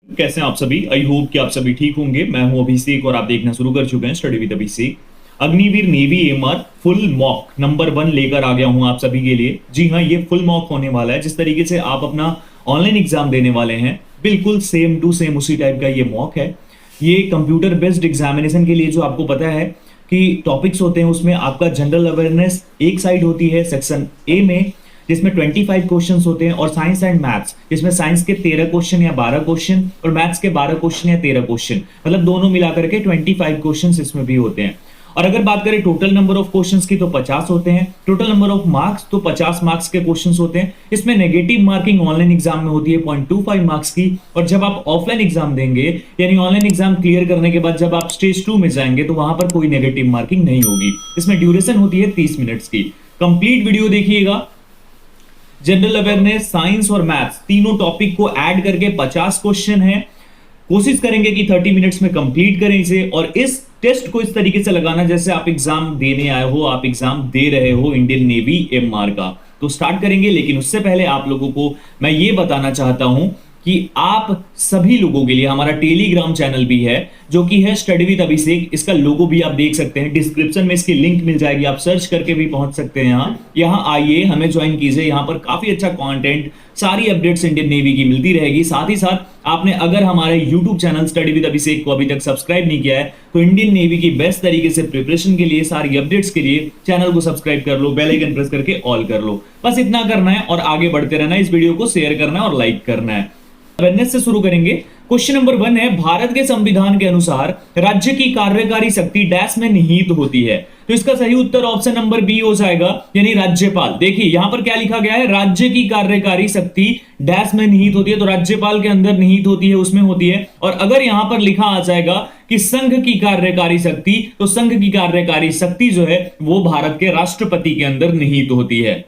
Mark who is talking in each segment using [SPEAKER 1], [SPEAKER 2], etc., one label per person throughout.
[SPEAKER 1] कैसे हैं आप सभी। आई होप कि आप सभी ठीक होंगे। मैं हूं अभिषेक और आप देखना शुरू कर चुके हैं study with Abhishek. Agniveer navy MR full mock number 1 लेकर आ गया हूं आप सभी के लिए। जी हाँ, ये फुल मॉक होने वाला है। जिस तरीके से आप अपना ऑनलाइन एग्जाम देने वाले हैं, बिल्कुल सेम टू सेम उसी टाइप का ये मॉक है। ये कंप्यूटर बेस्ड एग्जामिनेशन के लिए जो आपको पता है कि टॉपिक्स होते हैं, उसमें आपका जनरल अवेयरनेस एक साइड होती है सेक्शन ए में, जिसमें 25 क्वेश्चंस होते हैं, और साइंस एंड मैथ्स जिसमें साइंस के 13 क्वेश्चन या 12 क्वेश्चन और मैथ्स के 12 क्वेश्चन या 13 क्वेश्चन, मतलब दोनों मिलाकर के 25 क्वेश्चंस इसमें भी होते हैं। और अगर बात करें टोटल नंबर ऑफ क्वेश्चंस की तो 50 होते हैं। टोटल नंबर ऑफ मार्क्स तो 50 मार्क्स के क्वेश्चंस होते हैं। इसमें नेगेटिव मार्किंग ऑनलाइन एग्जाम में होती है 0.25 मार्क्स की, और जब आप ऑफलाइन एग्जाम देंगे यानी ऑनलाइन एग्जाम क्लियर करने के बाद जब आप स्टेज 2 में जाएंगे तो वहां पर कोई नेगेटिव मार्किंग नहीं होगी। इसमें ड्यूरेशन होती है 30 मिनट्स की। कंप्लीट वीडियो देखिएगा। जनरल अवेयरनेस, साइंस और मैथ्स तीनों टॉपिक को ऐड करके 50 क्वेश्चन है। कोशिश करेंगे कि 30 मिनट्स में कंप्लीट करें इसे, और इस टेस्ट को इस तरीके से लगाना जैसे आप एग्जाम देने आए हो, आप एग्जाम दे रहे हो इंडियन नेवी एमआर का। तो स्टार्ट करेंगे, लेकिन उससे पहले आप लोगों को मैं ये बताना चाहता हूं कि आप सभी लोगों के लिए हमारा टेलीग्राम चैनल भी है, जो कि है स्टडी विद अभिषेक। इसका लोगो भी आप देख सकते हैं, डिस्क्रिप्शन में इसकी लिंक मिल जाएगी, आप सर्च करके भी पहुंच सकते हैं। यहाँ आइए, हमें ज्वाइन कीजिए। यहाँ पर काफी अच्छा कंटेंट, सारी अपडेट्स इंडियन नेवी की मिलती रहेगी। साथ ही साथ आपने अगर हमारे यूट्यूब चैनल स्टडी विद अभिषेक को अभी तक सब्सक्राइब नहीं किया है तो इंडियन नेवी की बेस्ट तरीके से प्रिपरेशन के लिए, सारी अपडेट्स के लिए चैनल को सब्सक्राइब कर लो, बेल आइकन प्रेस करके ऑल कर लो। बस इतना करना है और आगे बढ़ते रहना है। इस वीडियो को शेयर करना है और लाइक करना है। अवेयरनेस से शुरू करेंगे। क्वेश्चन नंबर 1 है, भारत के संविधान के अनुसार राज्य की कार्यकारी शक्ति डैश में निहित होती है। तो इसका सही उत्तर ऑप्शन नंबर बी हो जाएगा, यानी राज्यपाल। देखिए यहां पर क्या लिखा गया है, राज्य की कार्यकारी शक्ति डैश में निहित होती है, तो राज्यपाल के अंदर निहित होती है, उसमें होती है। और अगर यहां पर लिखा आ जाएगा कि संघ की कार्यकारी शक्ति, तो संघ की कार्यकारी शक्ति जो है वो भारत के राष्ट्रपति के अंदर निहित होती है।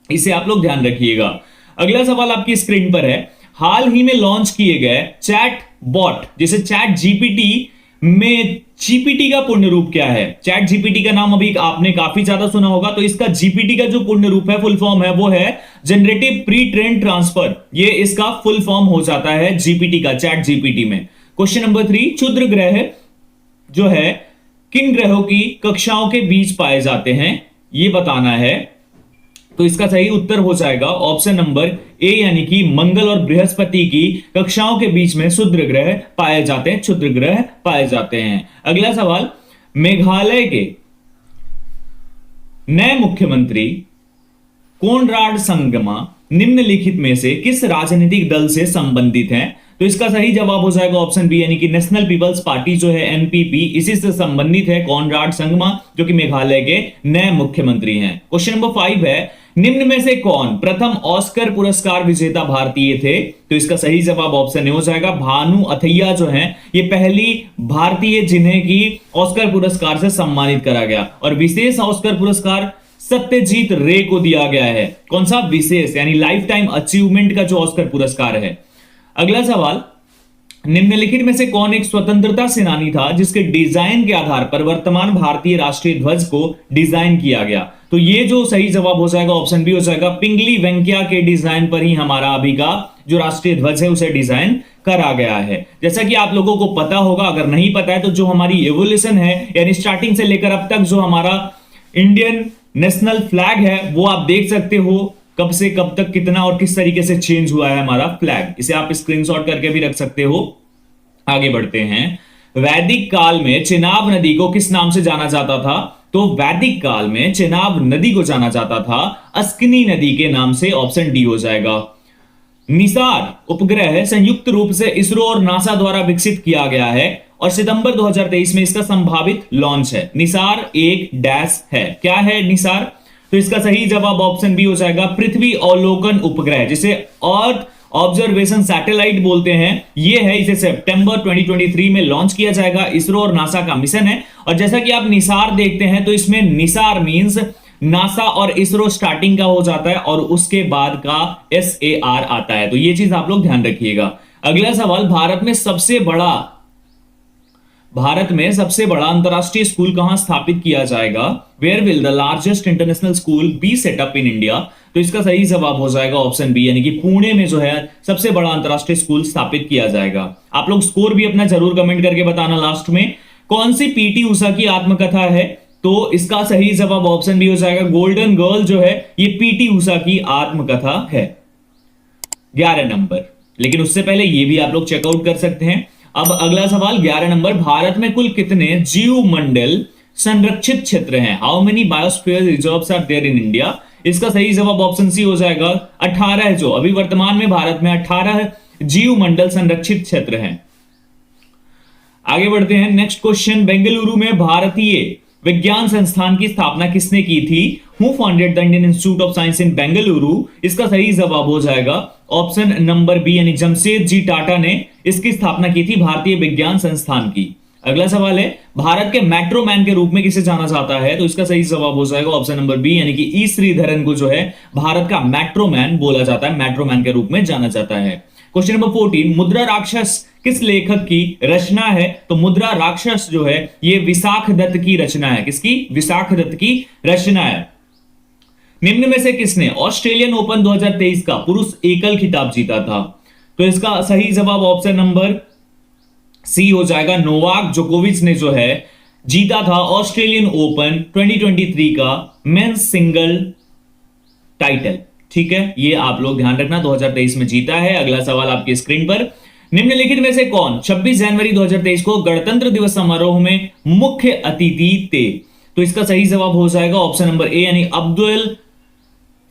[SPEAKER 1] इसे आप लोग ध्यान रखिएगा। अगला सवाल आपकी स्क्रीन पर है, हाल ही में लॉन्च किए गए चैट बॉट जैसे चैट जीपीटी में जीपीटी का पूर्ण रूप क्या है। चैट जीपीटी का नाम अभी आपने काफी ज्यादा सुना होगा, तो इसका जीपीटी का जो पूर्ण रूप है, फुल फॉर्म है, वो है जनरेटिव प्री ट्रेन ट्रांसफर। ये इसका फुल फॉर्म हो जाता है जीपीटी का, चैट जीपीटी में। क्वेश्चन नंबर 3, क्षुद्र ग्रह जो है किन ग्रहों की कक्षाओं के बीच पाए जाते हैं, ये बताना है। तो इसका सही उत्तर हो जाएगा ऑप्शन नंबर ए, यानी कि मंगल और बृहस्पति की कक्षाओं के बीच में क्षुद्र ग्रह पाए जाते हैं, क्षुद्र ग्रह पाए जाते हैं। अगला सवाल, मेघालय के नए मुख्यमंत्री कोनराड संगमा निम्नलिखित में से किस राजनीतिक दल से संबंधित हैं। तो इसका सही जवाब हो जाएगा ऑप्शन बी, यानी कि नेशनल पीपल्स पार्टी जो है एनपीपी, इसी से संबंधित है कोनराड संगमा, जो कि मेघालय के नए मुख्यमंत्री हैं। क्वेश्चन नंबर 5 है, निम्न में से कौन प्रथम ऑस्कर पुरस्कार विजेता भारतीय थे। तो इसका सही जवाब ऑप्शन ए हो जाएगा, भानु अथैया जो हैं ये पहली भारतीय जिन्हें की ऑस्कर पुरस्कार से सम्मानित करा गया। और विशेष ऑस्कर पुरस्कार सत्यजीत रे को दिया गया है। कौन सा विशेष, यानी लाइफ टाइम अचीवमेंट का जो ऑस्कर पुरस्कार है। अगला सवाल, निम्नलिखित में से कौन एक स्वतंत्रता सेनानी था जिसके डिजाइन के आधार पर वर्तमान भारतीय राष्ट्रीय ध्वज को डिजाइन किया गया। तो ये जो सही जवाब हो जाएगा ऑप्शन बी हो जाएगा, पिंगली वेंकैया के डिजाइन पर ही हमारा अभी का जो राष्ट्रीय ध्वज है उसे डिजाइन करा गया है। जैसा कि आप लोगों को पता होगा, अगर नहीं पता है तो जो हमारी एवोल्यूशन है, यानी स्टार्टिंग से लेकर अब तक जो हमारा इंडियन नेशनल फ्लैग है, वो आप देख सकते हो कब से कब तक कितना और किस तरीके से चेंज हुआ है हमारा फ्लैग। इसे आप स्क्रीनशॉट करके भी रख सकते हो। आगे बढ़ते हैं। वैदिक काल में चेनाब नदी को किस नाम से जाना जाता था। तो वैदिक काल में चेनाब नदी को जाना जाता था अस्किनी नदी के नाम से, ऑप्शन डी हो जाएगा। निसार उपग्रह संयुक्त रूप से इसरो और नासा द्वारा विकसित किया गया है और सितंबर 2023 में इसका संभावित लॉन्च है। निसार एक डैश है, क्या है निसार। तो इसका सही जवाब ऑप्शन बी हो जाएगा, पृथ्वी अवलोकन उपग्रह जिसे अर्थ ऑब्जर्वेशन सैटेलाइट बोलते हैं, ये है। इसे सितंबर 2023 में लॉन्च किया जाएगा। इसरो और नासा का मिशन है। और जैसा कि आप निसार देखते हैं तो इसमें निसार मींस नासा और इसरो स्टार्टिंग का हो जाता है और उसके बाद का SAR आता है। तो ये चीज आप लोग ध्यान रखिएगा। अगला सवाल, भारत में सबसे बड़ा भारत में सबसे बड़ा अंतरराष्ट्रीय स्कूल कहां स्थापित किया जाएगा? Where will the largest international school be set up in India? तो इसका सही जवाब हो जाएगा ऑप्शन बी, यानी कि पुणे में जो है सबसे बड़ा अंतरराष्ट्रीय स्कूल स्थापित किया जाएगा। आप लोग स्कोर भी अपना जरूर कमेंट करके बताना लास्ट में। कौन सी पीटी उषा की आत्मकथा है? तो इसका सही जवाब ऑप्शन बी हो जाएगा, गोल्डन गर्ल जो है ये पीटी उषा की आत्मकथा है। 11 नंबर, लेकिन उससे पहले ये भी आप लोग चेकआउट कर सकते हैं। अब अगला सवाल 11 नंबर, भारत में कुल कितने जीव मंडल संरक्षित क्षेत्र हैं? How many biosphere reserves are there in India? इसका सही जवाब ऑप्शन सी हो जाएगा 18, जो अभी वर्तमान में भारत में 18 जीव मंडल संरक्षित क्षेत्र हैं। आगे बढ़ते हैं, नेक्स्ट क्वेश्चन, बेंगलुरु में भारतीय विज्ञान संस्थान की स्थापना किसने की थी? Who founded the Indian Institute of Science in Bengaluru? इसका सही जवाब हो जाएगा ऑप्शन नंबर बी, यानी जमशेद जी टाटा ने इसकी स्थापना की थी, भारतीय विज्ञान संस्थान की। अगला सवाल है, भारत के मेट्रो मैन के रूप में किसे जाना जाता है? तो इसका सही जवाब हो जाएगा ऑप्शन नंबर बी, यानी कि ई श्रीधरन को जो है भारत का मेट्रो मैन बोला जाता है, मेट्रो मैन के रूप में जाना जाता है। क्वेश्चन नंबर 14, मुद्रा राक्षस किस लेखक की रचना है? तो मुद्रा राक्षस जो है ये विशाख दत्त की रचना है। किसकी? विशाख दत्त की रचना है। निम्न में से किसने ऑस्ट्रेलियन ओपन 2023 का पुरुष एकल खिताब जीता था? तो इसका सही जवाब ऑप्शन नंबर सी हो जाएगा, नोवाक जोकोविच ने जो है जीता था ऑस्ट्रेलियन ओपन 2023 का मेंस सिंगल टाइटल। ठीक है, ये आप लोग ध्यान रखना, 2023 में जीता है। अगला सवाल आपकी स्क्रीन पर, निम्नलिखित में से कौन 26 जनवरी 2023 को गणतंत्र दिवस समारोह में मुख्य अतिथि थे? तो इसका सही जवाब हो जाएगा ऑप्शन नंबर ए, यानी अब्दुल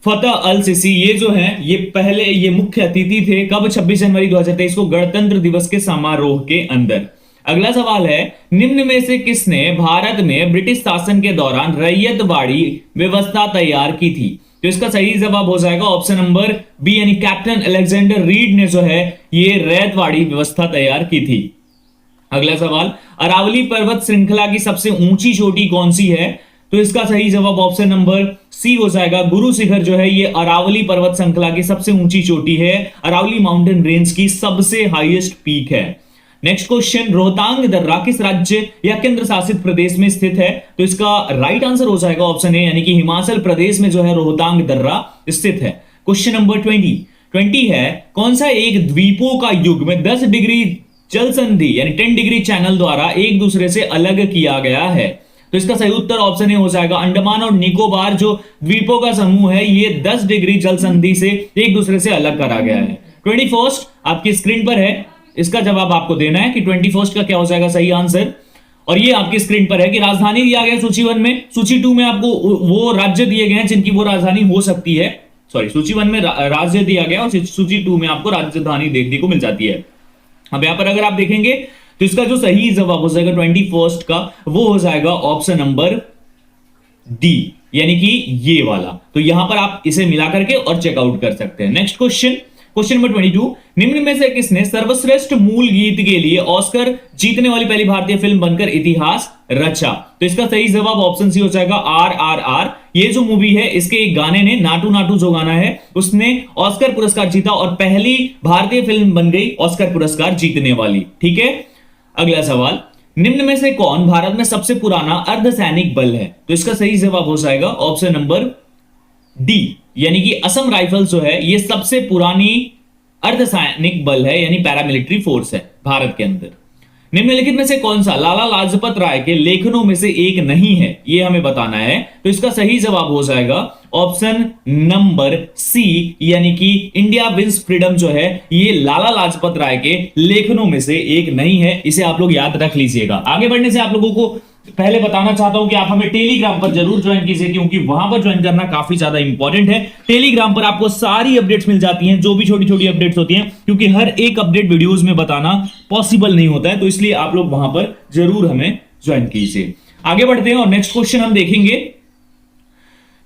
[SPEAKER 1] फतह अल सिसी। ये जो है ये पहले ये मुख्य अतिथि थे। कब? 26 जनवरी 2023 को गणतंत्र दिवस के समारोह के अंदर। अगला सवाल है, निम्न में से किसने भारत में ब्रिटिश शासन के दौरान रैयतवाड़ी व्यवस्था तैयार की थी? तो इसका सही जवाब हो जाएगा ऑप्शन नंबर बी, यानी कैप्टन अलेक्जेंडर रीड ने जो है ये रैयतवाड़ी व्यवस्था तैयार की थी। अगला सवाल, अरावली पर्वत श्रृंखला की सबसे ऊंची चोटी कौन सी है? तो इसका सही जवाब ऑप्शन नंबर सी हो जाएगा, गुरु शिखर जो है ये अरावली पर्वत श्रृंखला की सबसे ऊंची चोटी है, अरावली माउंटेन रेंज की सबसे हाईएस्ट पीक है। नेक्स्ट क्वेश्चन, रोहतांग दर्रा किस राज्य या केंद्र शासित प्रदेश में स्थित है? तो इसका राइट आंसर हो जाएगा ऑप्शन ए, यानी कि हिमाचल प्रदेश में जो है रोहतांग दर्रा स्थित है। क्वेश्चन नंबर 20 है, कौन सा एक द्वीपों का युग्म 10 डिग्री जल संधि यानी 10 डिग्री चैनल द्वारा एक दूसरे से अलग किया गया है? तो इसका सही उत्तर ऑप्शन ए हो जाएगा, अंडमान और निकोबार जो द्वीपों का समूह है ये 10 डिग्री जल संधि से एक दूसरे से अलग करा गया है। 21 आपकी स्क्रीन पर है, इसका जवाब आपको देना है कि 21 का क्या हो जाएगा सही आंसर। और ये आपकी स्क्रीन पर है कि राजधानी दिया गया सूची 1 में, सूची 2 में आपको वो राज्य दिए गए हैं जिनकी वो राजधानी हो सकती है। सॉरी, सूची 1 में राज्य दिया गया और सूची 2 में आपको राजधानी देखने को मिल जाती है। अब यहां पर अगर आप देखेंगे तो इसका जो सही जवाब हो जाएगा 21 का वो हो जाएगा ऑप्शन नंबर डी, यानी कि ये वाला। तो यहां पर आप इसे मिला करके और चेकआउट कर सकते हैं। नेक्स्ट क्वेश्चन नंबर 22, निम्न में से किसने सर्वश्रेष्ठ मूल गीत के लिए ऑस्कर जीतने वाली पहली भारतीय फिल्म बनकर इतिहास रचा? तो इसका सही जवाब ऑप्शन सी हो जाएगा RRR। ये जो मूवी है इसके एक गाने ने, नाटू नाटू जो गाना है उसने ऑस्कर पुरस्कार जीता और पहली भारतीय फिल्म बन गई ऑस्कर पुरस्कार जीतने वाली। ठीक है, अगला सवाल, निम्न में से कौन भारत में सबसे पुराना अर्धसैनिक बल है? तो इसका सही जवाब हो जाएगा ऑप्शन नंबर डी, यानी कि असम राइफल जो है ये सबसे पुरानी अर्धसैनिक बल है, यानी पैरामिलिट्री फोर्स है भारत के अंदर। निम्नलिखित में से कौन सा लाला लाजपत राय के लेखनों में से एक नहीं है, ये हमें बताना है। तो इसका सही जवाब हो जाएगा ऑप्शन नंबर सी, यानी कि इंडिया विंस फ्रीडम जो है ये लाला लाजपत राय के लेखनों में से एक नहीं है। इसे आप लोग याद रख लीजिएगा। आगे बढ़ने से आप लोगों को पहले बताना चाहता हूं कि आप हमें टेलीग्राम पर जरूर ज्वाइन कीजिए, क्योंकि वहां पर ज्वाइन करना काफी ज्यादा इंपॉर्टेंट है। टेलीग्राम पर आपको सारी अपडेट्स मिल जाती हैं, जो भी छोटी छोटी अपडेट्स होती हैं, क्योंकि हर एक अपडेट वीडियोस में बताना पॉसिबल नहीं होता है, तो इसलिए आप लोग वहां पर जरूर हमें ज्वाइन कीजिए। आगे बढ़ते हैं और नेक्स्ट क्वेश्चन हम देखेंगे।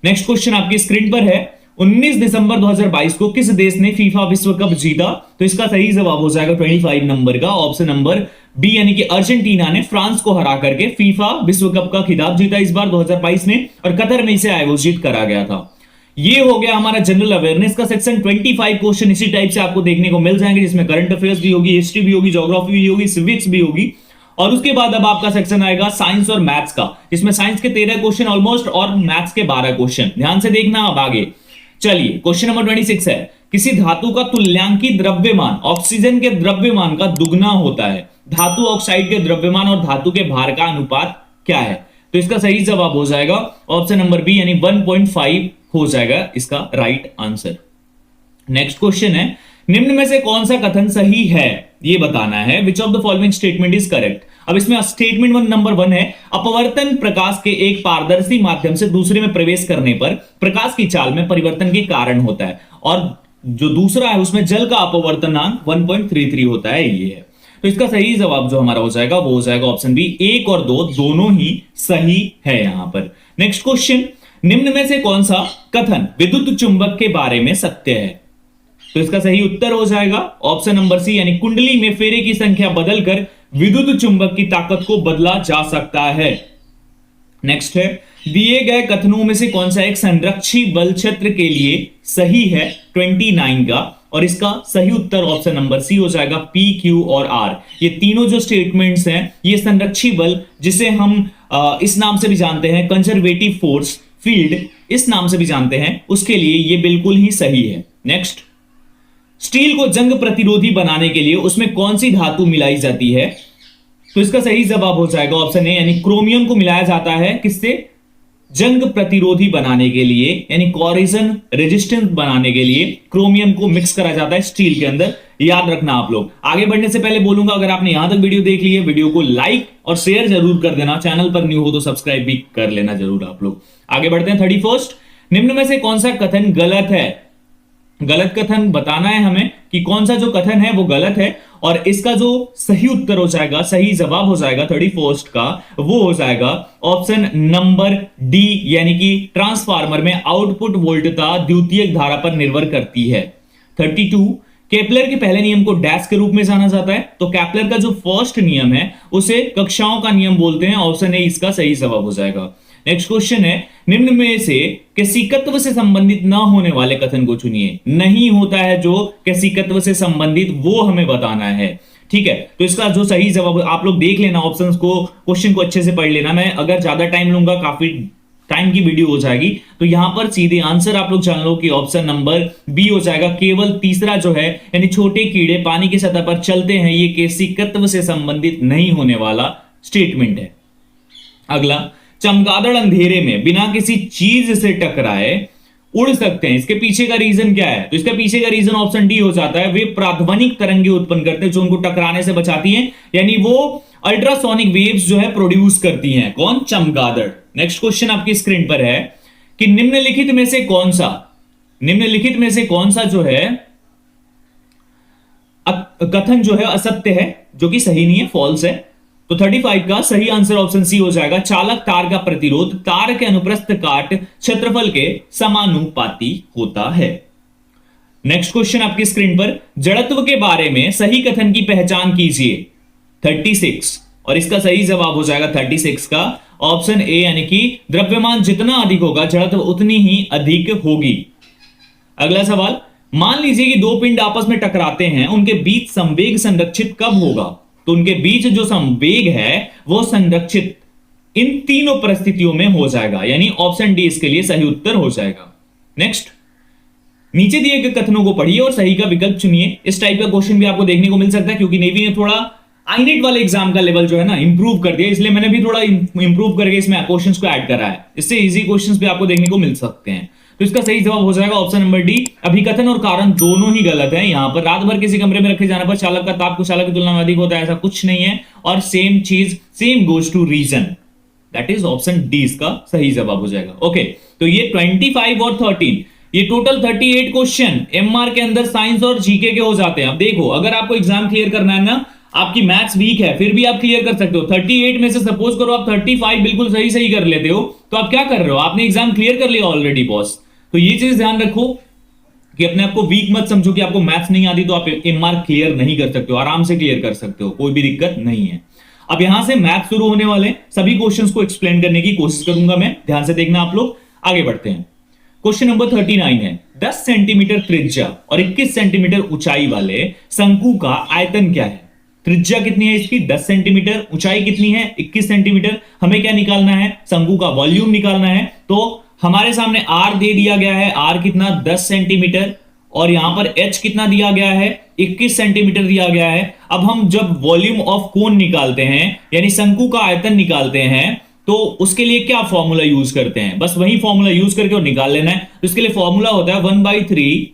[SPEAKER 1] नेक्स्ट क्वेश्चन आपकी स्क्रीन पर है, 19 दिसंबर 2022 को किस देश ने फीफा विश्व कप जीता? तो इसका सही जवाब हो जाएगा 25 नंबर का ऑप्शन नंबर बी, यानी कि अर्जेंटीना ने फ्रांस को हरा करके फीफा विश्व कप का खिताब जीता इस बार 2022 में, और कतर में इसे आयोजित करा गया था। ये हो गया हमारा जनरल अवेयरनेस का सेक्शन। 25 क्वेश्चन इसी टाइप से आपको देखने को मिल जाएंगे, जिसमें करंट अफेयर्स भी होगी, हिस्ट्री भी होगी, ज्योग्राफी भी होगी, सिविक्स भी होगी, और उसके बाद अब आपका सेक्शन आएगा साइंस और मैथ्स का, जिसमें साइंस के 13 क्वेश्चन ऑलमोस्ट और मैथ्स के 12 क्वेश्चन। ध्यान से देखना अब आगे। चलिए क्वेश्चन नंबर 26 है, किसी धातु का तुल्यांकी द्रव्यमान ऑक्सीजन के द्रव्यमान का दुगना होता है। धातु ऑक्साइड के द्रव्यमान और धातु के भार का अनुपात क्या है? तो इसका सही जवाब हो जाएगा ऑप्शन नंबर बी, यानी 1.5 हो जाएगा इसका राइट आंसर। नेक्स्ट क्वेश्चन है, निम्न में से कौन सा कथन सही है ये बताना है। Which of the following statement is correct. अब इसमें स्टेटमेंट नंबर 1 है, अपवर्तन प्रकाश के एक पारदर्शी माध्यम से दूसरे में प्रवेश करने पर प्रकाश की चाल में परिवर्तन के कारण होता है, और जो दूसरा है उसमें जल का अपवर्तनांक 1.33 होता है, ये है। तो इसका सही जवाब जो हमारा हो जाएगा वो हो जाएगा ऑप्शन बी, 1 और 2 दोनों ही सही है यहां पर। नेक्स्ट क्वेश्चन, निम्न में से कौन सा कथन विद्युत चुंबक के बारे में सत्य है? तो इसका सही उत्तर हो जाएगा ऑप्शन नंबर सी, यानी कुंडली में फेरे की संख्या बदलकर विद्युत चुंबक की ताकत को बदला जा सकता है। नेक्स्ट है, दिए गए कथनों में से कौन सा एक संरक्षी बल क्षेत्र के लिए सही है 29 का, और इसका सही उत्तर ऑप्शन नंबर सी हो जाएगा, पी, क्यू और आर। ये तीनों जो स्टेटमेंट्स हैं, ये संरक्षी बल, जिसे हम इस नाम से भी जानते हैं कंजर्वेटिव फोर्स फील्ड, इस नाम से भी जानते हैं, उसके लिए ये बिल्कुल ही सही है। नेक्स्ट, स्टील को जंग प्रतिरोधी बनाने के लिए उसमें कौन सी धातु मिलाई जाती है? तो इसका सही जवाब हो जाएगा ऑप्शन ए, यानी क्रोमियम को मिलाया जाता है। किससे? जंग प्रतिरोधी बनाने के लिए, यानी कोरिजन रेजिस्टेंस बनाने के लिए क्रोमियम को मिक्स करा जाता है स्टील के अंदर। याद रखना आप लोग। आगे बढ़ने से पहले बोलूंगा, अगर आपने यहां तक वीडियो देख ली है, वीडियो को लाइक और शेयर जरूर कर देना। चैनल पर न्यू हो तो सब्सक्राइब भी कर लेना जरूर आप लोग। आगे बढ़ते हैं 31, निम्न में से कौन सा कथन गलत है? गलत कथन बताना है हमें कि कौन सा जो कथन है वो गलत है, और इसका जो सही उत्तर हो जाएगा, सही जवाब हो जाएगा 31 का, वो हो जाएगा ऑप्शन नंबर डी, यानी कि ट्रांसफार्मर में आउटपुट वोल्टता द्वितीयक धारा पर निर्भर करती है। 32, केपलर के पहले नियम को डैश के रूप में जाना जाता है। तो केपलर का जो फर्स्ट नियम है उसे कक्षाओं का नियम बोलते हैं। ऑप्शन ए इसका सही जवाब हो जाएगा। नेक्स्ट क्वेश्चन है, निम्न में से कैसिकत्व से संबंधित न होने वाले कथन को चुनिए। नहीं होता है जो कैसिकत्व से संबंधित, वो हमें बताना है। ठीक है, तो इसका जो सही जवाब, आप लोग देख लेना ऑप्शंस को, क्वेश्चन को अच्छे से पढ़ लेना। मैं अगर ज्यादा टाइम लूंगा, काफी टाइम की वीडियो हो जाएगी, तो यहां पर सीधे आंसर आप लोग जान लो कि ऑप्शन नंबर बी हो जाएगा। केवल तीसरा जो है, यानी छोटे कीड़े पानी की सतह पर चलते हैं, ये कैसिकत्व से संबंधित नहीं होने वाला स्टेटमेंट है। अगला, चमगादड़ अंधेरे में बिना किसी चीज से टकराए उड़ सकते हैं। इसके पीछे का रीजन क्या है? तो इसके पीछे का रीजन ऑप्शन डी हो जाता है, वे प्राध्वनिक तरंगे उत्पन्न करते हैं जो उनको टकराने से बचाती हैं, यानी वो अल्ट्रासोनिक वेव्स जो है प्रोड्यूस करती हैं। कौन? चमगादड़। नेक्स्ट क्वेश्चन आपकी स्क्रीन पर है कि निम्नलिखित में से कौन सा जो है कथन जो है असत्य है, जो कि सही नहीं है, फॉल्स है। तो 35 का सही आंसर ऑप्शन सी हो जाएगा, चालक तार का प्रतिरोध तार के अनुप्रस्थ काट क्षेत्रफल के समानुपाती होता है। नेक्स्ट क्वेश्चन आपकी स्क्रीन पर, जड़त्व के बारे में सही कथन की पहचान कीजिए 36, और इसका सही जवाब हो जाएगा 36 का ऑप्शन ए, यानी कि द्रव्यमान जितना अधिक होगा जड़त्व उतनी ही अधिक होगी। अगला सवाल, मान लीजिए कि दो पिंड आपस में टकराते हैं, उनके बीच संवेग संरक्षित कब होगा? तो उनके बीच जो संवेग है वो संरक्षित इन तीनों परिस्थितियों में हो जाएगा, यानी ऑप्शन डी इसके लिए सही उत्तर हो जाएगा। नेक्स्ट, नीचे दिए गए कथनों को पढ़िए और सही का विकल्प चुनिए। इस टाइप का क्वेश्चन भी आपको देखने को मिल सकता है, क्योंकि नेवी ने थोड़ा आईनेट वाले एग्जाम का लेवल जो है ना इंप्रूव कर दिया, इसलिए मैंने भी थोड़ा इंप्रूव करके इसमें क्वेश्चंस को ऐड करा है। इससे इजी क्वेश्चंस भी आपको देखने को मिल सकते हैं। तो इसका सही जवाब हो जाएगा ऑप्शन नंबर डी। अभिकथन और कारण दोनों ही गलत है। यहां पर रात भर किसी कमरे में रखे जाने पर चालक का ताप कुशालक की तुलना में अधिक होता है, ऐसा कुछ नहीं है। और सेम चीज, same goes to region, that is option D इसका सही जवाब हो जाएगा। ओके, तो ये 25 और 13, ये टोटल 38 क्वेश्चन एमआर के अंदर साइंस और जीके के हो जाते हैं। अब देखो, अगर आपको एग्जाम क्लियर करना है ना, आपकी मैथ्स वीक है, फिर भी आप क्लियर कर सकते हो। 38 में से सपोज करो आप 35 बिल्कुल सही कर लेते हो, तो आप क्या कर रहे हो? आपने एग्जाम क्लियर कर लिया ऑलरेडी बॉस। तो ये चीज ध्यान रखो कि अपने आप को वीक मत समझो कि आपको मैथ्स नहीं आती तो आप एमआर क्लियर नहीं कर सकते हो, आराम से क्लियर कर सकते हो, कोई भी दिक्कत नहीं है। अब यहां से मैथ शुरू होने वाले, सभी क्वेश्चंस को एक्सप्लेन करने की कोशिश करूंगा मैं, ध्यान से देखना आप लोग। आगे बढ़ते हैं। क्वेश्चन नंबर 39 है, 10 सेंटीमीटर त्रिज्या और 21 सेंटीमीटर ऊंचाई वाले शंकु का आयतन क्या है? त्रिज्या कितनी है इसकी 10 सेंटीमीटर, ऊंचाई कितनी है 21 सेंटीमीटर। हमें क्या निकालना है, शंकु का वॉल्यूम निकालना है। तो हमारे सामने आर दे दिया गया है, आर कितना 10 सेंटीमीटर, और यहां पर एच कितना दिया गया है 21 सेंटीमीटर दिया गया है। अब हम जब वॉल्यूम ऑफ कोन निकालते हैं यानी शंकु का आयतन निकालते हैं तो उसके लिए क्या फॉर्मूला यूज करते हैं, बस वही फॉर्मूला यूज करके और निकाल लेना है। तो इसके लिए फॉर्मूला होता है 1/3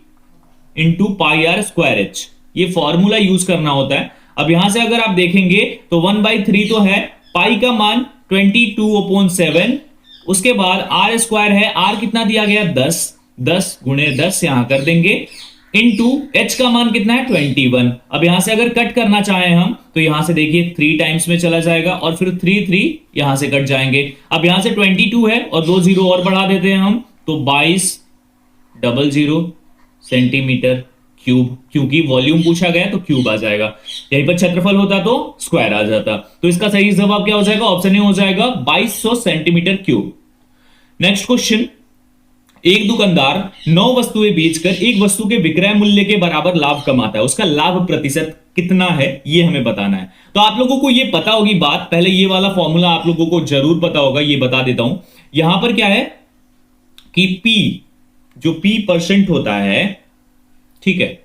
[SPEAKER 1] into pi r square h, ये फॉर्मूला यूज करना होता है। अब यहां से अगर आप देखेंगे तो 1/3 तो है, पाई का मान 22/7, उसके बाद आर स्क्वायर है, आर कितना दिया गया 10 गुणे 10 यहां कर देंगे, इनटू एच का मान कितना है 21। अब यहां से अगर कट करना चाहें हम तो यहां से देखिए 3 टाइम्स में चला जाएगा और फिर 3 यहां से कट जाएंगे। अब यहां से 22 है और 2 जीरो और बढ़ा देते हैं हम तो 2200 सेंटीमीटर क्यूब, क्योंकि वॉल्यूम पूछा गया तो क्यूब आ जाएगा। यहीं पर क्षेत्रफल होता तो स्क्वायर आ जाता। तो इसका सही जवाब क्या हो जाएगा, ऑप्शन ए हो जाएगा 2200 सेंटीमीटर क्यूब। नेक्स्ट क्वेश्चन, एक दुकानदार 9 वस्तुएं बेचकर एक वस्तु के विक्रय मूल्य के बराबर लाभ कमाता है, उसका लाभ प्रतिशत कितना है ये हमें बताना है। तो आप लोगों को ये पता होगी बात, पहले ये वाला फॉर्मूला आप लोगों को जरूर पता होगा, ये बता देता हूं। यहां पर क्या है कि P जो P परसेंट होता है, ठीक है,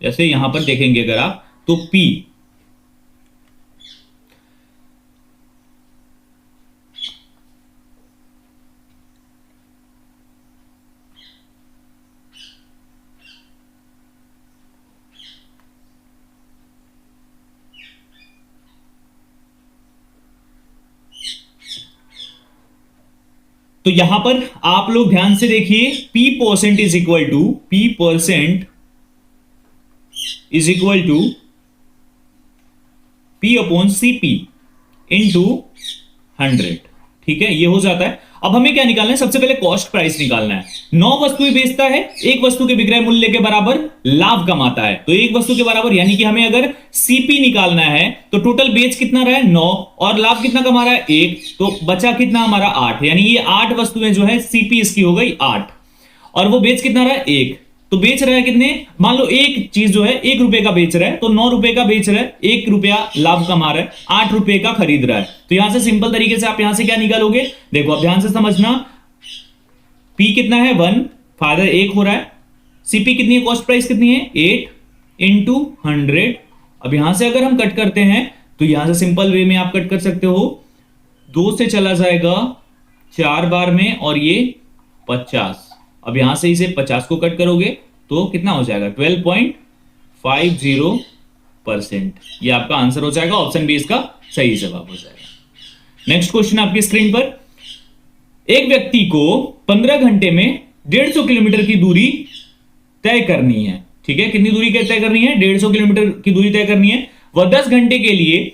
[SPEAKER 1] जैसे यहां पर देखेंगे अगर आप तो P तो यहां पर आप लोग ध्यान से देखिए, P percent is equal to P upon CP into 100, ठीक है, ये हो जाता है। अब हमें क्या निकालना है, सबसे पहले कॉस्ट प्राइस निकालना है। 9 वस्तुएं बेचता है, एक वस्तु के विक्रय मूल्य के बराबर लाभ कमाता है, तो एक वस्तु के बराबर यानी कि हमें अगर CP निकालना है तो टोटल बेच कितना रहा है 9 और लाभ कितना कमा रहा है 1, तो बचा कितना हमारा 8, यानी ये 8 वस्तुएं जो है CP इसकी हो गई 8, और वो बेच कितना रहा है 1, तो बेच रहा है कितने, मान लो एक चीज जो है 1 रुपए का बेच रहा है तो 9 रुपए का बेच रहा है, 1 रुपया लाभ कमा रहा है, 8 रुपए का खरीद रहा है। तो यहां से सिंपल तरीके से आप यहां से क्या निकालोगे, देखो अब ध्यान से समझना, P कितना है 1, फायदा 1 हो रहा है, CP कितनी है, कॉस्ट प्राइस कितनी है 8 इंटू 100। अब यहां से अगर हम कट करते हैं तो यहां से सिंपल वे में आप कट कर सकते हो, 2 से चला जाएगा 4 बार में और ये 50। अब यहां से इसे 50 को कट करोगे तो कितना हो जाएगा 12.50%। ये आपका आंसर हो जाएगा, ऑप्शन बी इसका सही जवाब हो जाएगा। नेक्स्ट क्वेश्चन आपकी स्क्रीन पर, एक व्यक्ति को 15 घंटे में 150 किलोमीटर की दूरी तय करनी है, ठीक है, कितनी दूरी तय करनी है 150 किलोमीटर की दूरी तय करनी है। वह 10 घंटे के लिए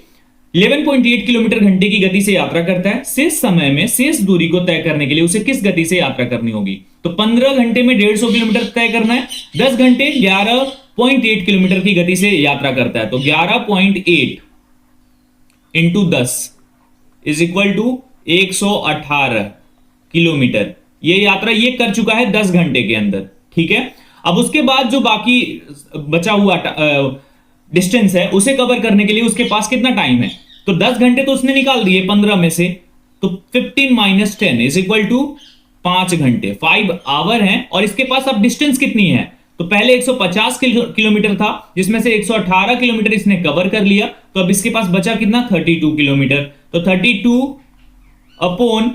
[SPEAKER 1] 11.8 किलोमीटर घंटे की गति से यात्रा करता है, शेष समय में शेष दूरी को तय करने के लिए उसे किस गति से यात्रा करनी होगी। तो 15 घंटे में 150 किलोमीटर तय करना है, 10 घंटे 11.8 किलोमीटर की गति से यात्रा करता है, तो 11.8 into 10 is equal to 118 kilometre. ये यात्रा ये कर चुका है 10 घंटे के अंदर, ठीक है। अब उसके बाद जो बाकी बचा हुआ डिस्टेंस है उसे कवर करने के लिए उसके पास कितना टाइम है, तो 10 घंटे तो उसने निकाल दिए 15 में से, तो 15 माइनस 10 इज इक्वल टू 5 घंटे, 5 आवर है। और इसके पास अब डिस्टेंस कितनी है, तो पहले 150 किलोमीटर था जिसमें से 118 किलोमीटर इसने कवर कर लिया, तो अब इसके पास बचा कितना 32 किलोमीटर, तो 32 अपॉन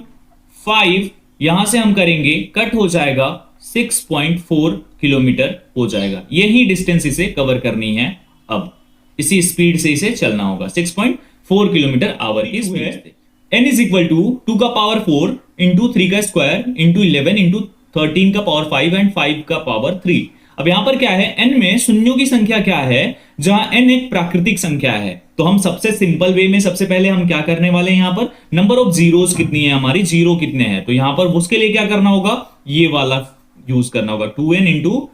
[SPEAKER 1] 5 यहां से हम करेंगे कट हो जाएगा 6.4 किलोमीटर हो जाएगा। यही डिस्टेंस इसे कवर करनी है, अब इसी स्पीड से इसे चलना होगा 6.4 किलोमीटर आवर की स्पीड से। n इज इक्वल टू 2 का पावर 4 इंटू 3 का स्क्वायर इंटू 11 इंटू 13 का पावर 5 एंड 5 का पावर 3। अब यहां पर क्या है, n में शून्यों की संख्या क्या है, जहां n एक प्राकृतिक संख्या है, तो हम सबसे सिंपल वे में सबसे पहले हम क्या करने वाले हैं, यहां पर नंबर ऑफ जीरोस कितनी है हमारी, जीरो कितने हैं, तो यहां पर उसके लिए क्या करना होगा, ये वाला यूज करना होगा 2n इंटू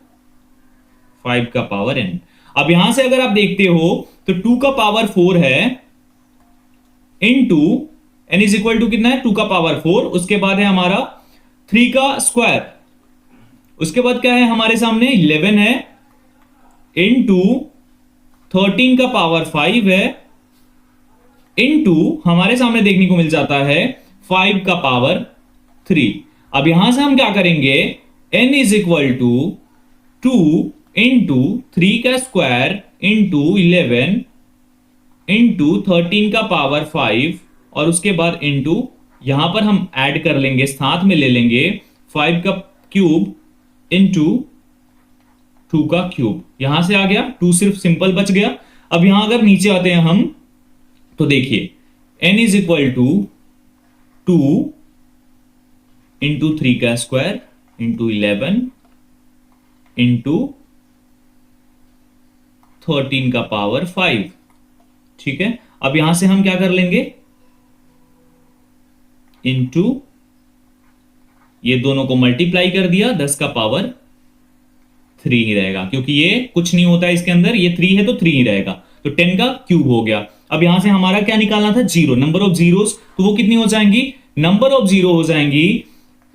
[SPEAKER 1] 5 का पावर n। अब यहां से अगर आप देखते हो तो 2 का पावर 4 है into n is equal to कितना है 2 का पावर 4, उसके बाद है हमारा 3 का स्क्वायर, उसके बाद क्या है हमारे सामने 11 है इंटू 13 का पावर 5 है इनटू हमारे सामने देखने को मिल जाता है 5 का पावर 3। अब यहां से हम क्या करेंगे, n is equal to 2 into 3 का स्क्वायर इंटू 11 इंटू 13 का पावर 5 और उसके बाद इंटू यहां पर हम ऐड कर लेंगे, साथ में ले लेंगे 5 का क्यूब इंटू 2 का क्यूब। यहां से आ गया 2, सिर्फ सिंपल बच गया। अब यहां अगर नीचे आते हैं हम तो देखिए n is equal to 2 into 3 का स्क्वायर इंटू 11 इंटू 13 का पावर 5। ठीक है, अब यहां से हम क्या कर लेंगे, इंटू ये दोनों को मल्टीप्लाई कर दिया, 10 का पावर 3 ही रहेगा, क्योंकि ये कुछ नहीं होता है इसके अंदर, ये 3 है तो 3 ही रहेगा, तो 10 का क्यूब हो गया। अब यहां से हमारा क्या निकालना था, जीरो, नंबर ऑफ जीरोस, तो वो कितनी हो जाएंगी, नंबर ऑफ जीरो हो जाएंगी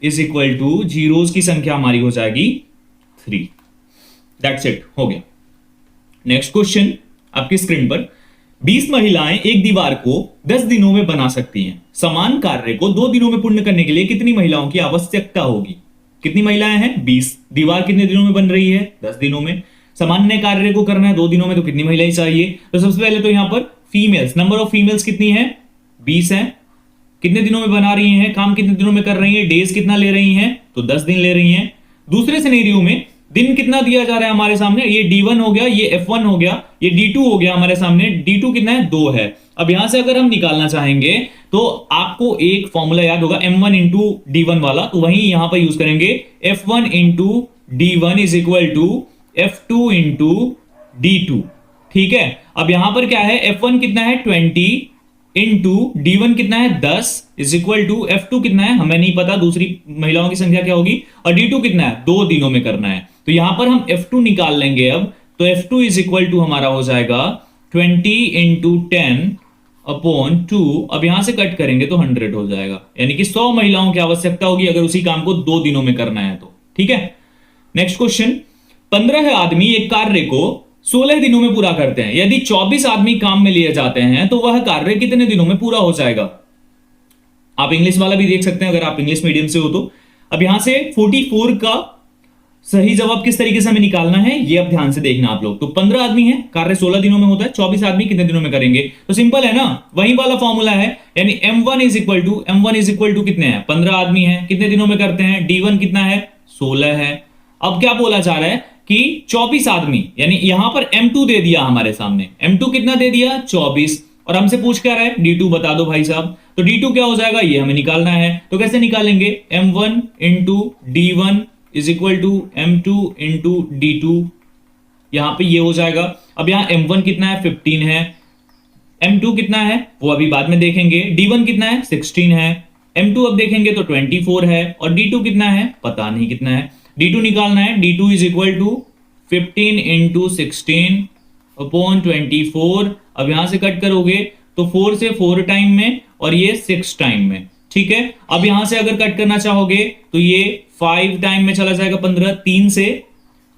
[SPEAKER 1] इज इक्वल टू जीरोस की संख्या हमारी हो जाएगी 3। दैट्स इट, हो गया। नेक्स्ट क्वेश्चन आपकी स्क्रीन पर, 20 महिलाएं एक दीवार को 10 दिनों में बना सकती हैं। समान कार्य को 2 दिनों में पूर्ण करने के लिए कितनी महिलाओं की आवश्यकता होगी। कितनी महिलाएं हैं, 20। दीवार कितने दिनों में बन रही है, 10 दिनों में। सामान्य कार्य को करना है 2 दिनों में, तो कितनी महिलाएं चाहिए। तो सबसे पहले तो यहां पर फीमेल्स, नंबर ऑफ फीमेल्स कितनी है, 20 है। कितने दिनों में बना रही हैं, काम कितने दिनों में कर रही हैं, डेज कितना ले रही हैं, तो 10 दिन ले रही हैं। दूसरे सिनेरियो में दिन कितना दिया जा रहा है हमारे सामने, ये D1 हो गया, ये F1 हो गया, ये D2 हो गया हमारे सामने। D2 कितना है, 2 है। अब यहां से अगर हम निकालना चाहेंगे तो आपको एक फॉर्मूला याद होगा, M1 इंटू D1 वाला, तो वही यहां पर यूज करेंगे। F1 into D1 is equal to F2 into D2। ठीक है, अब यहां पर क्या है, F1 कितना है 20 इंटू D1 कितना है 10 इज इक्वल टू F2 कितना है हमें नहीं पता, दूसरी महिलाओं की संख्या क्या होगी, और D2 कितना है, 2 दिनों में करना है। तो यहां पर हम F2 निकाल लेंगे अब, तो F2 इज इक्वल टू हमारा हो जाएगा 20 इंटू 10 अपॉन 2। अब यहां से कट करेंगे तो 100 हो जाएगा, यानी कि 100 महिलाओं की आवश्यकता होगी अगर उसी काम को 2 दिनों में करना है तो। ठीक है, नेक्स्ट क्वेश्चन, 15 आदमी एक कार्य को 16 दिनों में पूरा करते हैं। यदि 24 आदमी काम में लिए जाते हैं तो वह कार्य कितने दिनों में पूरा हो जाएगा। आप इंग्लिश वाला भी देख सकते हैं अगर आप इंग्लिश मीडियम से हो तो। अब यहां से 44 का सही जवाब किस तरीके से हमें निकालना है, ये अब ध्यान से देखना आप लोग। तो 15 आदमी है, कार्य 16 दिनों में होता है, 24 आदमी कितने दिनों में करेंगे, तो सिंपल है ना, वही वाला फॉर्मूला है। यानी M1 इज इक्वल टू कितने हैं, 15 आदमी है, कितने दिनों में करते हैं, D1 कितना है 16 है। अब क्या बोला जा रहा है कि 24 आदमी, यानी यहां पर M2 दे दिया हमारे सामने, M2 कितना दे दिया 24, और हमसे पूछ क्या रहा है D2 बता दो भाई साहब। तो D2 क्या हो जाएगा, ये हमें निकालना है। तो कैसे निकालेंगे, M1 into D1 is equal to M2 into D2, यहां पे ये हो जाएगा। अब यहां M1 कितना है 15 है, M2 कितना है वो अभी बाद में देखेंगे, D1 कितना है 16 है, M2 अब देखेंगे तो 24 है, और D2 कितना है पता नहीं कितना है, D2 निकालना है। D2 is equal to 15 into 16 upon 24। अब यहां से कट करोगे तो 4 से 4 टाइम में और ये 6 टाइम में। ठीक है, अब यहां से अगर कट करना चाहोगे तो ये 5 टाइम में चला जाएगा 15, 3 से,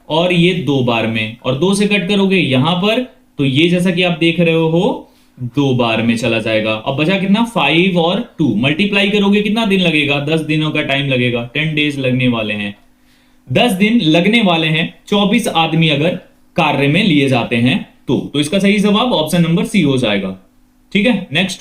[SPEAKER 1] और ये 2 बार में, और 2 से कट करोगे यहां पर तो ये जैसा कि आप देख रहे हो 2 बार में चला जाएगा। अब बचा कितना 5 और 2, मल्टीप्लाई करोगे कितना दिन लगेगा, 10 दिनों का टाइम लगेगा, 10 डेज लगने वाले हैं, 10 दिन लगने वाले हैं 24 आदमी अगर कार्य में लिए जाते हैं तो इसका सही जवाब ऑप्शन नंबर सी हो जाएगा। ठीक है, नेक्स्ट,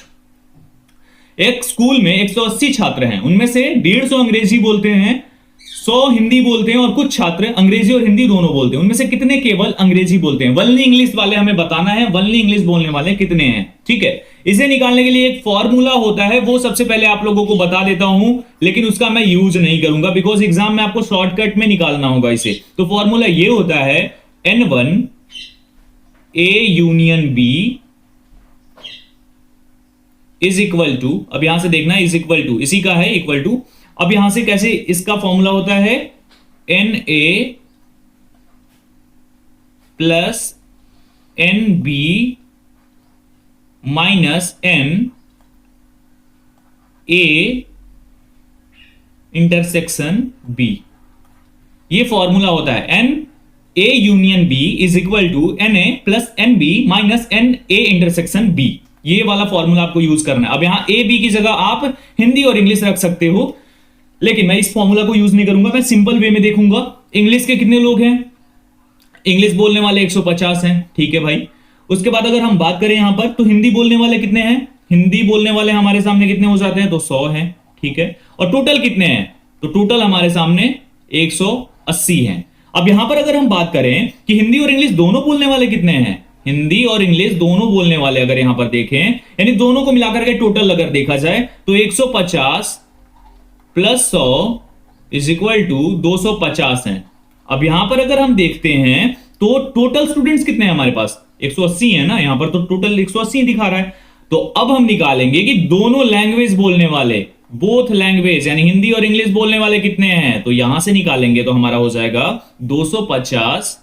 [SPEAKER 1] एक स्कूल में 180 छात्र हैं, उनमें से 150 अंग्रेजी बोलते हैं, 100 हिंदी बोलते हैं, और कुछ छात्र अंग्रेजी और हिंदी दोनों बोलते हैं। उनमें से कितने केवल अंग्रेजी बोलते हैं। वनली इंग्लिश वाले हमें बताना है, वनली इंग्लिश बोलने वाले कितने हैं। ठीक है, इसे निकालने के लिए एक फॉर्मूला होता है, वो सबसे पहले आप लोगों को बता देता हूं, लेकिन उसका मैं यूज नहीं करूंगा बिकॉज एग्जाम में आपको शॉर्टकट में निकालना होगा इसे। तो फॉर्मूला ये होता है N1 A union B is equal to, अब यहां से देखना इज इक्वल टू इसी का है, इक्वल टू। अब यहां से कैसे इसका फॉर्मूला होता है, NA plus NB minus NA intersection B, ये फॉर्मूला होता है। N A union B is equal to NA plus NB minus NA intersection B। ये वाला फॉर्मूला आपको यूज करना है। अब यहां A B की जगह आप हिंदी और इंग्लिश रख सकते हो, लेकिन मैं इस फॉर्मूला को यूज नहीं करूंगा, मैं सिंपल वे में देखूंगा। इंग्लिश के कितने लोग हैं? इंग्लिश बोलने वाले 150 हैं, ठीक है भाई। उसके बाद अगर हम बात करें यहां पर, तो हिंदी बोलने वाले कितने हैं? हिंदी बोलने वाले हमारे सामने कितने हो जाते हैं? तो 100 हैं, ठीक है। और टोटल कितने हैं? तो टोटल हमारे सामने 180 हैं। अब यहां पर अगर हम बात करें कि हिंदी और इंग्लिश दोनों बोलने वाले कितने हैं, हिंदी और इंग्लिश दोनों बोलने वाले अगर यहां पर देखें, यानी दोनों को मिलाकर के टोटल अगर देखा जाए तो 150 प्लस 100 इज इक्वल टू 250 है। अब यहां पर अगर हम देखते हैं तो टोटल स्टूडेंट्स कितने हैं हमारे पास? 180 है ना, यहां पर तो टोटल 180 दिखा रहा है। तो अब हम निकालेंगे कि दोनों लैंग्वेज बोलने वाले, बोथ लैंग्वेज यानी हिंदी और इंग्लिश बोलने वाले कितने हैं। तो यहां से निकालेंगे तो हमारा हो जाएगा 250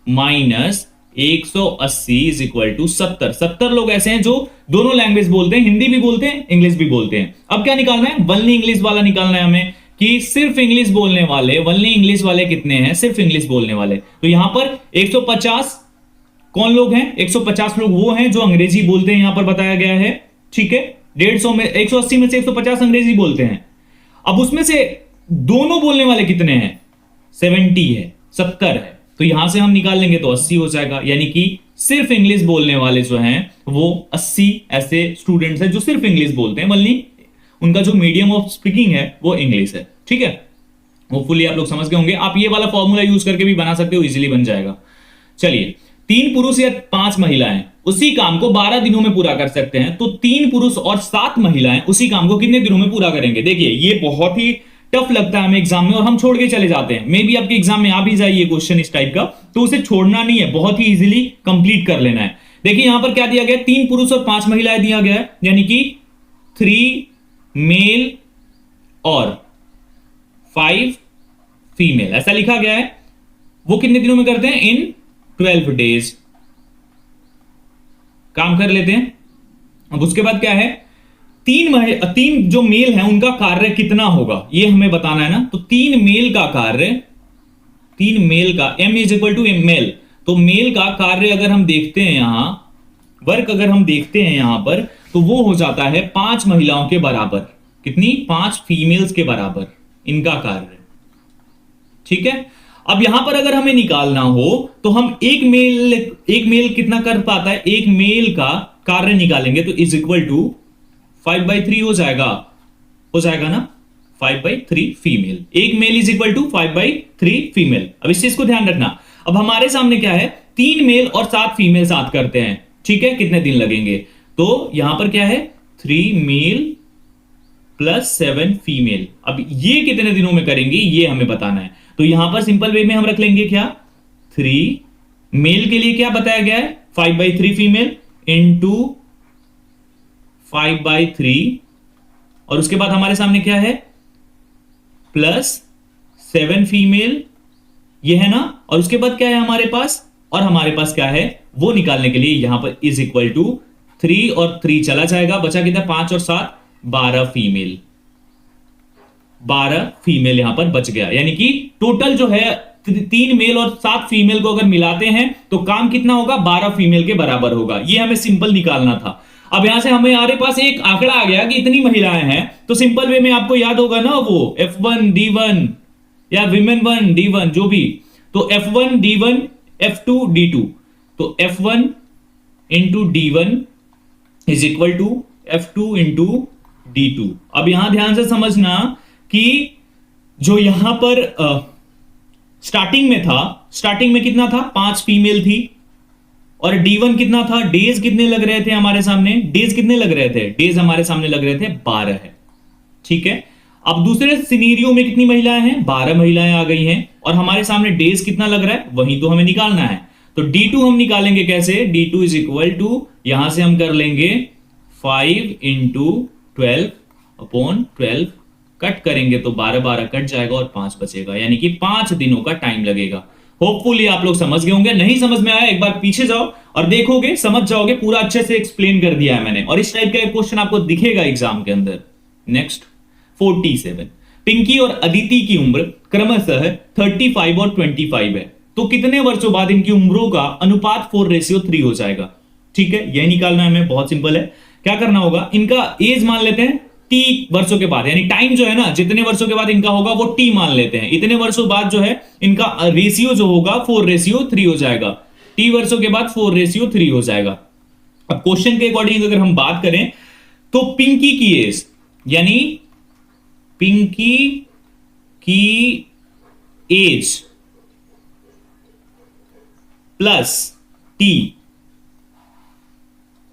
[SPEAKER 1] माइनस 180 इज इक्वल टू 70। 70 लोग ऐसे हैं जो दोनों लैंग्वेज बोलते हैं, हिंदी भी बोलते हैं, इंग्लिश भी बोलते हैं। अब क्या निकालना है? वनली इंग्लिश वाला निकालना है हमें, कि सिर्फ इंग्लिश बोलने वाले, वनली इंग्लिश वाले कितने हैं? सिर्फ इंग्लिश बोलने वाले। तो यहां पर 150 कौन लोग हैं? 150 लोग वो हैं जो अंग्रेजी बोलते हैं, यहां पर बताया गया है, ठीक है। 150 में 180 में से 150 अंग्रेजी बोलते हैं। अब उसमें से दोनों बोलने वाले कितने हैं? 70 है, 70 है। तो यहां से हम निकाल लेंगे तो 80 हो जाएगा, यानी कि सिर्फ इंग्लिश बोलने वाले जो हैं वो 80 ऐसे स्टूडेंट्स हैं जो सिर्फ इंग्लिश बोलते हैं, वनली उनका जो मीडियम ऑफ स्पीकिंग है वो इंग्लिश है, ठीक है। होपफुली आप लोग समझ गए होंगे। आप ये वाला फॉर्मूला यूज करके भी बना सकते हो, इजीली बन जाएगा। चलिए, 3 पुरुष या 5 महिलाएं उसी काम को 12 दिनों में पूरा कर सकते हैं, तो 3 पुरुष और 7 महिलाएं उसी काम को कितने दिनों में पूरा करेंगे? देखिए, ये बहुत ही टफ लगता है हमें एग्जाम में और हम छोड़ के चले जाते हैं। मे बी आपके एग्जाम में आ भी जाए ये क्वेश्चन इस टाइप का, तो उसे छोड़ना नहीं है, बहुत ही इजीली कंप्लीट कर लेना है। देखिए यहां पर क्या दिया गया? 3 पुरुष और 5 महिलाएं दिया गया है, यानी कि 3 मेल और 5 फीमेल ऐसा लिखा गया है। वो कितने दिनों में करते हैं? इन 12 डेज काम कर लेते हैं। अब उसके बाद क्या है? 3 जो मेल है उनका कार्य कितना होगा ये हमें बताना है ना। तो 3 मेल का कार्य, 3 मेल का m is equal to M male, तो मेल का कार्य अगर हम देखते हैं यहां, वर्क अगर हम देखते हैं यहां पर, तो वो हो जाता है 5 महिलाओं के बराबर। कितनी? 5 फीमेल्स के बराबर इनका कार्य, ठीक है। अब यहां पर अगर हमें निकालना हो तो हम एक मेल कितना कर पाता है? एक मेल का कार्य निकालेंगे तो इज इक्वल टू 5/3 हो जाएगा ना, 5/3 फीमेल। एक male is equal to 5/3 female. अब इस चीज को ध्यान रखना। अब हमारे सामने क्या है? 3 मेल और 7 फीमेल साथ करते हैं, ठीक है। कितने दिन लगेंगे? तो यहां पर क्या है? 3 मेल प्लस 7 फीमेल। अब ये कितने दिनों में करेंगे ये हमें बताना है। तो यहां पर सिंपल वे में हम रख लेंगे क्या? 3 मेल के लिए क्या बताया गया है? 5/3 फीमेल इंटू 5/3, और उसके बाद हमारे सामने क्या है? प्लस 7 फीमेल, ये है ना। और उसके बाद क्या है हमारे पास? और हमारे पास क्या है वो निकालने के लिए यहां पर इज इक्वल टू 3 और 3 चला जाएगा, बचा कितना? 5 और 7 12 फीमेल, 12 फीमेल यहां पर बच गया। यानी कि टोटल जो है 3 मेल और 7 फीमेल को अगर मिलाते हैं तो काम कितना होगा? 12 फीमेल के बराबर होगा। ये हमें सिंपल निकालना था। अब यहां से हमारे पास एक आंकड़ा आ गया कि इतनी महिलाएं हैं, तो सिंपल वे में आपको याद होगा ना वो F1 D1 या विमेन 1 D1 जो भी, तो F1 D1 F2 D2, तो F1 into D1 is equal to F2 into D2। अब यहां ध्यान से समझना कि जो यहां पर स्टार्टिंग में था, स्टार्टिंग में कितना था? 5 फीमेल थी, और D1 कितना था? डेज कितने लग रहे थे हमारे सामने? डेज कितने लग रहे थे? डेज हमारे सामने लग रहे थे 12 है, ठीक है। अब दूसरे सिनेरियो में कितनी महिलाएं हैं? 12 महिलाएं आ गई हैं, और हमारे सामने डेज कितना लग रहा है वही तो हमें निकालना है। तो D2 हम निकालेंगे कैसे? D2 इज इक्वल टू, यहां से हम कर लेंगे 5 इंटू 12 अपॉन 12, कट करेंगे तो 12 कट जाएगा और 5 बचेगा, यानी कि 5 दिनों का टाइम लगेगा। होपफुली आप लोग समझ गए होंगे। नहीं समझ में आया एक बार पीछे जाओ और देखोगे, समझ जाओगे। पूरा अच्छे से एक्सप्लेन कर दिया है मैंने, और इस टाइप का एक क्वेश्चन आपको दिखेगा एग्जाम के अंदर। नेक्स्ट 47, पिंकी और अदिति की उम्र क्रमशः 35 और 25 है। तो कितने वर्षों बाद इनकी उम्रों का अनुपात 4:3 हो जाएगा। ठीक है, यह निकालना है हमें, बहुत सिंपल है। क्या करना होगा, इनका एज मान लेते हैं टी वर्षों के बाद, यानी टाइम जो है ना, जितने वर्षों के बाद इनका होगा वो टी मान लेते हैं। इतने वर्षों बाद जो है इनका रेशियो जो होगा 4:3 हो जाएगा। टी वर्षों के बाद 4:3 हो जाएगा। अब क्वेश्चन के अकॉर्डिंग अगर हम बात करें तो पिंकी की एज, यानी पिंकी की एज प्लस टी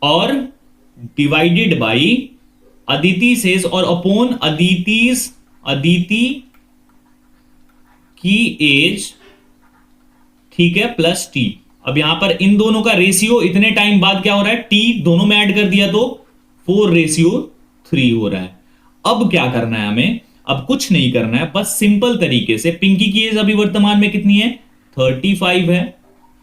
[SPEAKER 1] और डिवाइडेड बाई अदिति सेज और अपॉन अदिति की एज, ठीक है, प्लस टी। अब यहां पर इन दोनों का रेशियो इतने टाइम बाद क्या हो रहा है, टी दोनों में ऐड कर दिया तो 4:3 हो रहा है। अब क्या करना है हमें, अब कुछ नहीं करना है, बस सिंपल तरीके से पिंकी की एज अभी वर्तमान में कितनी है, 35 है,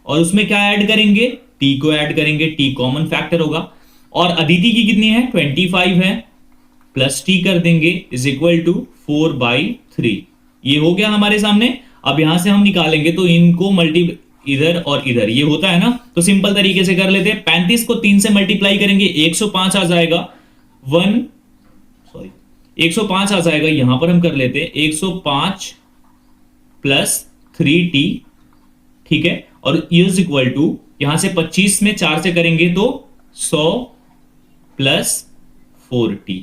[SPEAKER 1] और उसमें क्या ऐड करेंगे, टी को ऐड करेंगे, टी कॉमन फैक्टर होगा, और अदिति की कितनी है, 25 है, प्लस टी कर देंगे इज इक्वल टू 4/3। ये हो गया हमारे सामने। अब यहां से हम निकालेंगे तो इनको मल्टी इधर और इधर ये होता है ना, तो सिंपल तरीके से कर लेते हैं। 35 को 3 से मल्टीप्लाई करेंगे 105 आ जाएगा, 105 आ जाएगा। यहां पर हम कर लेते हैं 105 प्लस 3t, ठीक है, और इज इक्वल टू यहां से 25 में 4 से करेंगे तो 100 प्लस 4t,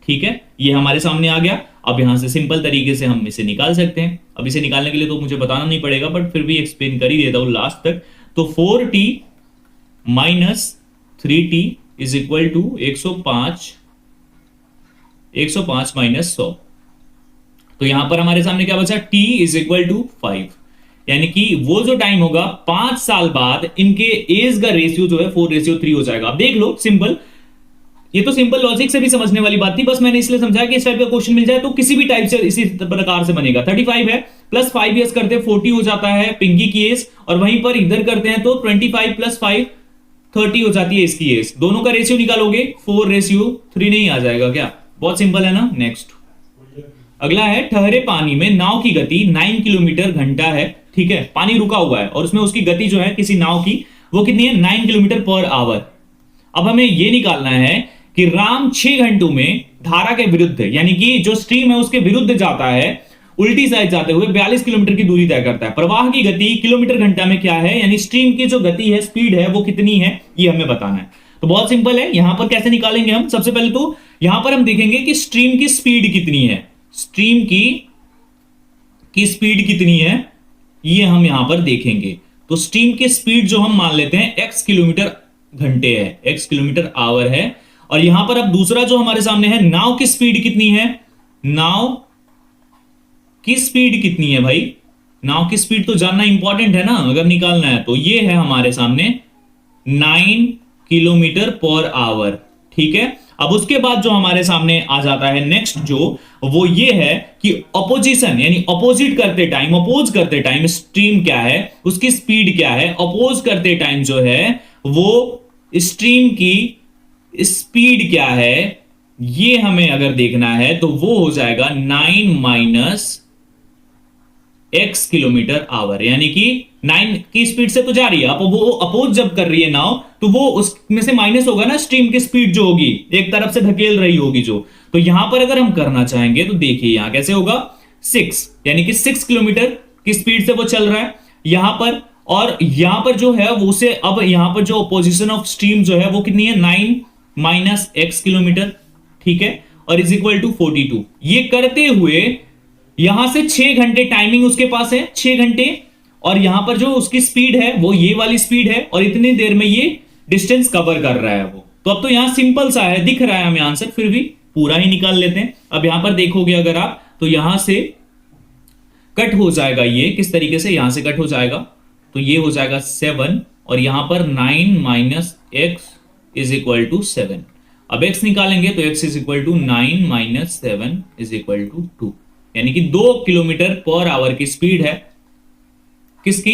[SPEAKER 1] ठीक है, ये हमारे सामने आ गया। अब यहां से सिंपल तरीके से हम इसे निकाल सकते हैं। अब इसे निकालने के लिए तो मुझे बताना नहीं पड़ेगा, बट फिर भी एक्सप्लेन कर ही देता हूं लास्ट तक। तो 4t minus 3t is equal to 105 minus 100। तो यहां पर हमारे सामने क्या बचा, t इज इक्वल टू 5, यानी कि वो जो टाइम होगा 5 साल बाद इनके एज का रेशियो जो है 4:3 हो जाएगा। अब देख लो, सिंपल, ये तो सिंपल लॉजिक से भी समझने वाली बात थी, बस मैंने इसलिए समझा कि इस टाइप का क्वेश्चन मिल जाए तो किसी भी टाइप से इसी प्रकार से बनेगा। 35 है, प्लस 5 ईयर्स करते हैं 40 हो जाता है पिंकी की एज, और वहीं पर इधर करते हैं तो 25 प्लस 5 30 हो जाती है इसकी एज। दोनों का रेशियो निकालोगे 4:3 नहीं आ जाएगा क्या, बहुत सिंपल है ना। नेक्स्ट अगला है, ठहरे पानी में नाव की गति 9 किलोमीटर घंटा है, ठीक है, पानी रुका हुआ है और उसमें उसकी गति जो है किसी नाव की वो कितनी है, 9 किलोमीटर पर आवर। अब हमें यह निकालना है कि राम 6 घंटों में धारा के विरुद्ध, यानी कि जो स्ट्रीम है उसके विरुद्ध जाता है, उल्टी साइड जाते हुए 42 किलोमीटर की दूरी तय करता है। प्रवाह की गति किलोमीटर घंटा में क्या है, यानी स्ट्रीम की जो गति है, स्पीड है, वो कितनी है, ये हमें बताना है। तो बहुत सिंपल है, यहां पर कैसे निकालेंगे हम, सबसे पहले तो यहां पर हम देखेंगे कि स्ट्रीम की स्पीड कितनी है, स्ट्रीम की स्पीड कितनी है, ये हम यहां पर देखेंगे। तो स्ट्रीम की स्पीड जो हम मान लेते हैं x किलोमीटर घंटे है, x किलोमीटर आवर है। और यहां पर अब दूसरा जो हमारे सामने है, नाव की स्पीड कितनी है, नाव की स्पीड कितनी है भाई, नाव की स्पीड तो जानना इंपॉर्टेंट है ना अगर निकालना है तो। ये है हमारे सामने 9 किलोमीटर पर आवर, ठीक है। अब उसके बाद जो हमारे सामने आ जाता है नेक्स्ट जो, वो ये है कि अपोजिशन, यानी अपोजिट करते टाइम, अपोज करते टाइम स्ट्रीम क्या है, उसकी स्पीड क्या है, अपोज करते टाइम जो है वो स्ट्रीम की स्पीड क्या है, ये हमें अगर देखना है तो वो हो जाएगा 9 माइनस x किलोमीटर आवर, यानी कि 9 की स्पीड से तो जा रही है, अब वो अपोज जब कर रही है नाव तो वो उसमें से माइनस होगा ना, स्ट्रीम की स्पीड जो होगी एक तरफ से धकेल रही होगी जो। तो यहां पर अगर हम करना चाहेंगे तो देखिए यहां कैसे होगा, 6, यानी कि 6 किलोमीटर की स्पीड से वो चल रहा है यहां पर, और यहां पर जो है वो उसे, अब यहां पर जो अपोजिशन ऑफ स्ट्रीम जो है वो कितनी है, 9 माइनस x किलोमीटर, ठीक है, और इज इक्वल टू 42। ये करते हुए यहां से 6 घंटे टाइमिंग उसके पास है, 6 घंटे, और यहां पर जो उसकी स्पीड है वो ये वाली स्पीड है, और इतनी देर में ये डिस्टेंस कवर कर रहा है वो। तो अब तो यहां सिंपल सा है, दिख रहा है हमें आंसर, फिर भी पूरा ही निकाल लेते हैं। अब यहां पर देखोगे अगर आप तो यहां से कट हो जाएगा, ये किस तरीके से यहां से कट हो जाएगा, तो ये हो जाएगा 7, और यहां पर 9 minus x is equal to 7। अब x निकालेंगे तो x is equal to 9 minus 7 is equal to 2, यानी कि 2 किलोमीटर पर आवर की स्पीड है किसकी,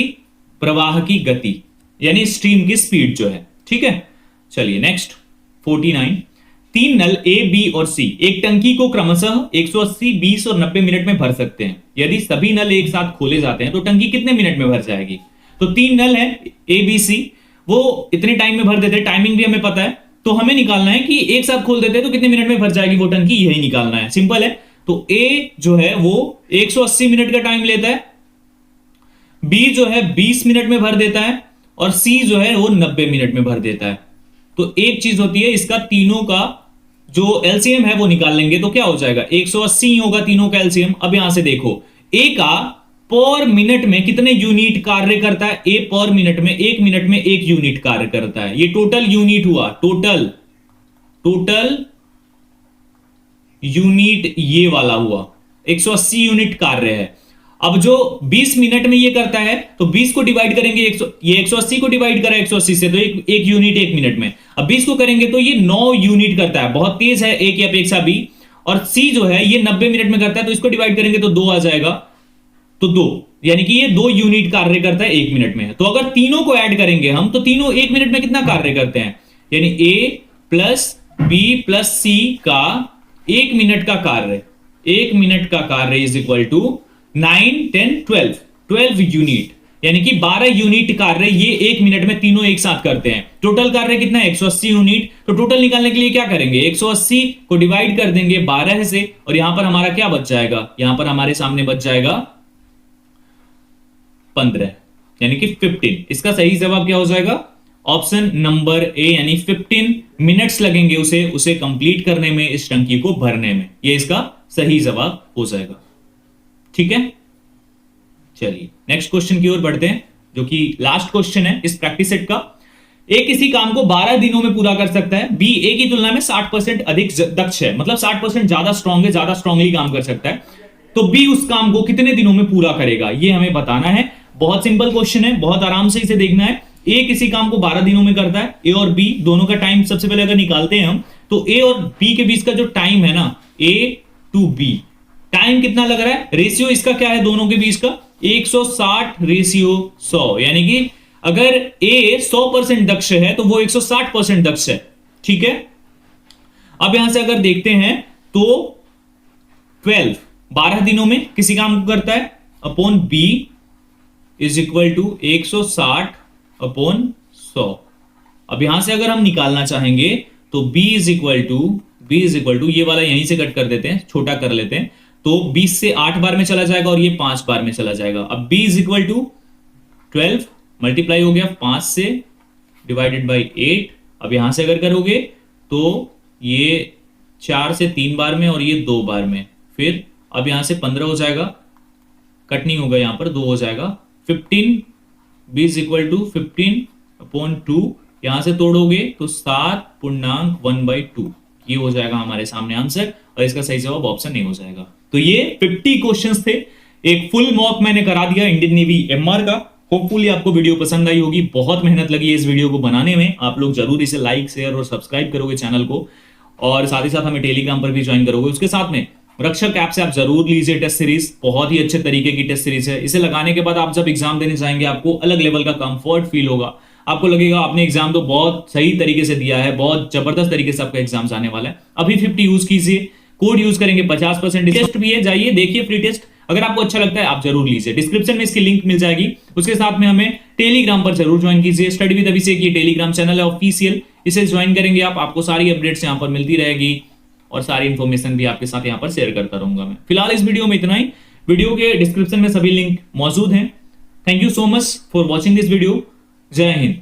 [SPEAKER 1] प्रवाह की गति, यानी स्ट्रीम की स्पीड जो है, ठीक है। चलिए नेक्स्ट 49, तीन नल ए, बी और सी एक टंकी को क्रमशः 180, 20 और 90 मिनट में भर सकते हैं। यदि सभी नल एक साथ खोले जाते हैं तो टंकी कितने मिनट में भर जाएगी? तो तीन नल है ए, बी, सी, वो इतने टाइम में भर देते हैं, टाइमिंग भी हमें पता है, तो हमें निकालना है कि एक साथ खोल देते हैं तो कितने मिनट में भर जाएगी वो टंकी, यही निकालना है, सिंपल है। तो ए जो है वो 180 मिनट का टाइम लेता है, बी जो है 20 मिनट में भर देता है और सी जो है वो 90 मिनट में भर देता है। तो एक चीज होती है, इसका तीनों का जो एलसीएम है वो निकाल लेंगे तो क्या हो जाएगा, 180 होगा तीनों का एलसीएम। अब यहां से देखो ए का पर मिनट में कितने यूनिट कार्य करता है, ए पर मिनट में 1 मिनट में 1 यूनिट कार्य करता है। ये टोटल यूनिट हुआ, टोटल यूनिट ये वाला हुआ, 180 यूनिट कार्य है। अब जो 20 मिनट में ये करता है तो 20 को डिवाइड करेंगे, ये 180 को डिवाइड करा 180 से तो एक यूनिट 1 मिनट में। अब 20 को करेंगे तो ये 9 यूनिट करता है, बहुत तेज है ए की अपेक्षा बी। और सी जो है ये 90 मिनट में करता है तो इसको डिवाइड करेंगे तो 2 आ जाएगा, तो 2, यानी कि ये 2 यूनिट कार्य करता है 1 मिनट में। तो अगर तीनों को ऐड करेंगे हम तो तीनों 1 मिनट में कितना कार्य करते हैं, यानी ए प्लस बी प्लस सी का 1 मिनट का कार्य, 1 मिनट का कार्य इज इक्वल टू 9, 10, 12 यूनिट, यानी कि 12 यूनिट कार्य ये 1 मिनट में तीनों एक साथ करते हैं। टोटल कार्य कितना है, 180 यूनिट। तो टोटल निकालने के लिए क्या करेंगे, 180 को डिवाइड कर देंगे 12 से और यहां पर हमारा क्या बच जाएगा, यहां पर हमारे सामने बच जाएगा 15, यानी कि 15। इसका सही जवाब क्या हो जाएगा, ऑप्शन नंबर ए, यानी 15 मिनट्स लगेंगे उसे कंप्लीट करने में, इस टंकी को भरने में। ये इसका सही जवाब हो जाएगा। ठीक है, चलिए नेक्स्ट क्वेश्चन की ओर बढ़ते हैं, जो कि लास्ट क्वेश्चन है इस प्रैक्टिस सेट का। ए किसी काम को 12 दिनों में पूरा कर सकता है, बी ए की तुलना में 60% अधिक दक्ष है, मतलब 60% ज्यादा स्ट्रांग है, ज्यादा स्ट्रांगली काम कर सकता है, तो बी उस काम को कितने दिनों में पूरा करेगा, ये हमें बताना है। बहुत सिंपल क्वेश्चन है, बहुत आराम से इसे देखना है। ए किसी काम को 12 दिनों में करता है, ए और बी दोनों का टाइम सबसे पहले अगर निकालते हैं हम, तो ए और बी के बीच का जो टाइम है ना, ए टू बी, टाइम कितना लग रहा है, रेशियो इसका क्या है दोनों के बीच का, 160 रेशियो 100, यानी कि अगर ए 100% दक्ष है तो वो 160% दक्ष है। ठीक है, अब यहां से अगर देखते हैं तो 12 दिनों में किसी काम को करता है, upon B is equal to 160 upon 100। अब यहां से अगर हम निकालना चाहेंगे तो b इज इक्वल टू ये वाला यहीं से कट कर देते हैं, छोटा कर लेते हैं, तो 20 से 8 बार में चला जाएगा और ये 5 बार में चला जाएगा। अब b is equal to 12 multiply हो गया 5 से डिवाइडेड बाई 8। अब यहां से अगर करोगे तो ये 4 से 3 बार में और ये 2 बार में, फिर अब यहां से 15 हो जाएगा, कट नहीं होगा, यहां पर 2 हो जाएगा। 15 b is equal to 15 upon 2, यहां से तोड़ोगे तो 7.1/2, ये हो जाएगा हमारे सामने आंसर, और इसका सही जवाब ऑप्शन नहीं हो जाएगा। तो ये 50 क्वेश्चंस थे, एक फुल मॉक मैंने करा दिया इंडियन नेवी एमआर का। होपफुली आपको वीडियो पसंद आई होगी, बहुत मेहनत लगी है इस वीडियो को बनाने में। आप लोग जरूर इसे लाइक शेयर और सब्सक्राइब करोगे चैनल को, और साथ ही साथ हमें टेलीग्राम पर भी ज्वाइन करोगे। उसके साथ में रक्षक ऐप से आप जरूर लीजिए टेस्ट सीरीज, बहुत ही अच्छे तरीके की टेस्ट सीरीज है। इसे लगाने के बाद आप जब एग्जाम देने जाएंगे आपको अलग लेवल का कंफर्ट फील होगा, आपको लगेगा आपने एग्जाम तो बहुत सही तरीके से दिया है, बहुत जबरदस्त तरीके से आपका एग्जाम जाने वाला है। अभी 50 यूज कीजिए, कोड यूज करेंगे 50%। टेस्ट भी है, जाइए देखिए फ्री टेस्ट, अगर आपको अच्छा लगता है आप जरूर लीजिए। डिस्क्रिप्शन में इसकी लिंक मिल जाएगी। उसके साथ में हमें टेलीग्राम पर जरूर ज्वाइन कीजिए, स्टडी विद अभिषेक ये टेलीग्राम चैनल है ऑफिशियल, इसे ज्वाइन करेंगे आप, आपको सारी अपडेट्स यहाँ पर मिलती रहेगी और सारी इंफॉर्मेशन भी आपके साथ यहाँ पर शेयर करता रहूंगा मैं। फिलहाल इस वीडियो में इतना ही, वीडियो के डिस्क्रिप्शन में सभी लिंक मौजूद हैं। Thank you so much for watching this video. जय हिंद।